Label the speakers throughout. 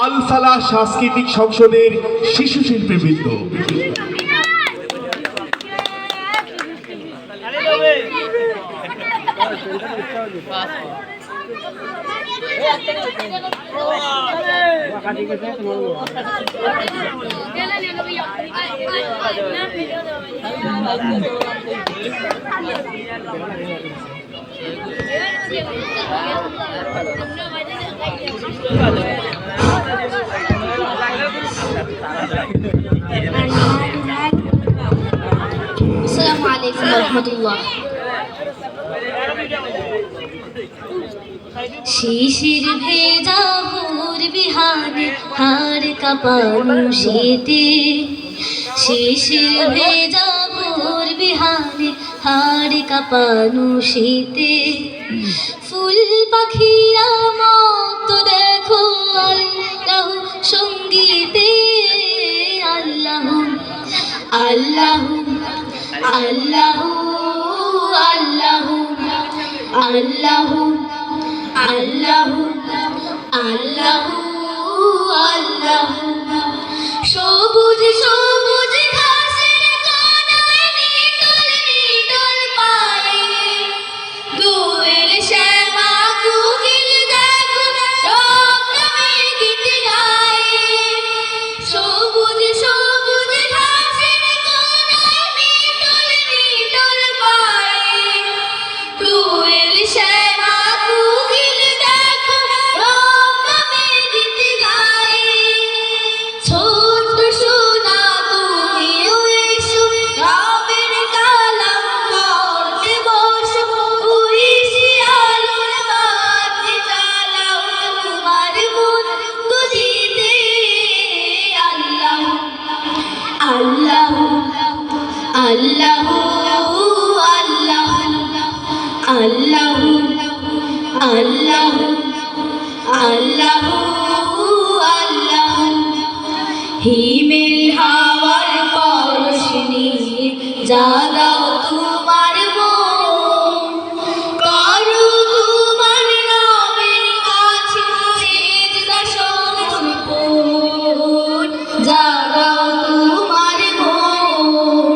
Speaker 1: আল ফালাহ সাংস্কৃতিক সংসদের শিশু শিল্পীবৃন্দ।
Speaker 2: আসসালামু আলাইকুম ওয়া রাহমাতুল্লাহ। শিশির ভেজা ভোর বিহানে হাড় কাঁপানো শীতে, শিশির ভেজা ভোর বিহানে হাড় কাঁপানো শীতে, ফুল পাখিরা মত দেখো আল্লাহ সঙ্গীতে, আল্লাহ আল্লাহ আল্লাহ আল্লাহ আল্লাহ আল্লাহ আল্লাহ আল্লাহ। সবুজ সবুজ ঘাসের কোনায় নিটল নিটল পায়ে, দূরের শ্যামা কোকিল দেখো রবনামে গীত গায়ে। সবুজ সবুজ ঘাসের কোনায় নিটল নিটল পায়ে, দূরের শ্যামা কোকিল দেখো রবনামে গীত গায়ে। ছোট্ট সোনা তুমিও এসো রবের কালাম পড়তে বসো, ওই শিয়ালোর বাতি জ্বালাও তোমার মন খুঁজিতে, আল্লাহ আল্লাহ আল্লাহ আল্লাহ আল্লাহ আল্লাহ আল্লাহ। হিমেল হাওয়ার পরশ নিয়ে জাগাও তোমার মন, করো তোমার রবের কাছে সিজদা সমর্পণ, জাগাও তোমার মন।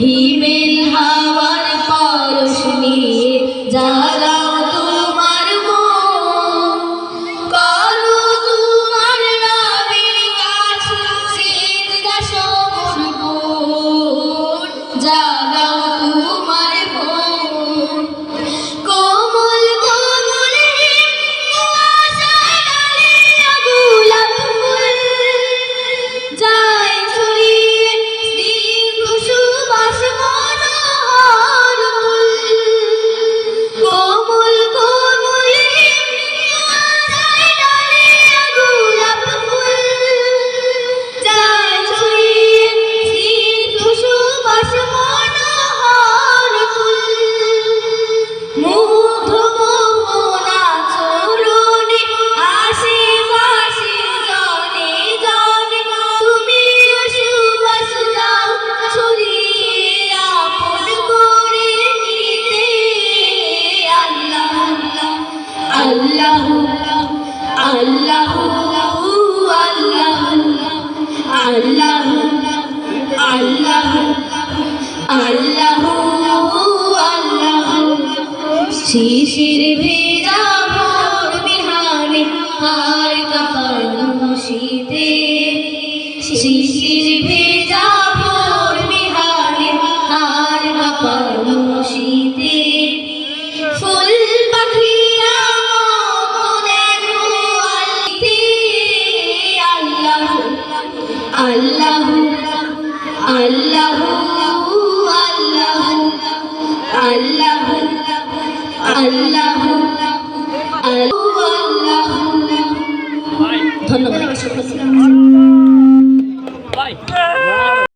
Speaker 2: হিমেল হাওয়ার পরশ নিয়ে জাগাও তোমার মন, করো তোমার রবের কাছে সিজদা সমর্পণ, জাগাও তোমার মন। কোমল কোমল কুয়াশায় ডালিয়া গোলাপ ফুল যায় ছড়িয়ে স্নিগ্ধ সুবাস মনোহর ফুল। কোমল কোমল কুয়াশায় ডালিয়া গোলাপ ফুল যায় ছড়িয়ে স্নিগ্ধ সুবাস মনোহর ফুল। মুগ্ধ মোহনা চরণে আশেপাশে জনে জনে তুমিও সুবাস দাও ছড়িয়ে আপন করে নিতে, আল্লাহ আল্লাহ আল্লাহ আল্লাহ আল্লাহ আল্লাহ আল্লাহ আল্লাহ। শিশির ভেজা ভোর বিহানে হাড় কাঁপানো শীতে, শিশির ভেজা ভোর বিহানে হাড় কাঁপানো শীতে, ফুল পাখিরা মত দেখো আলিতে, আল্লাহ আল্লাহ আল্লাহ আল্লাহ আল্লাহ আল্লাহ। ধন্যবাদ।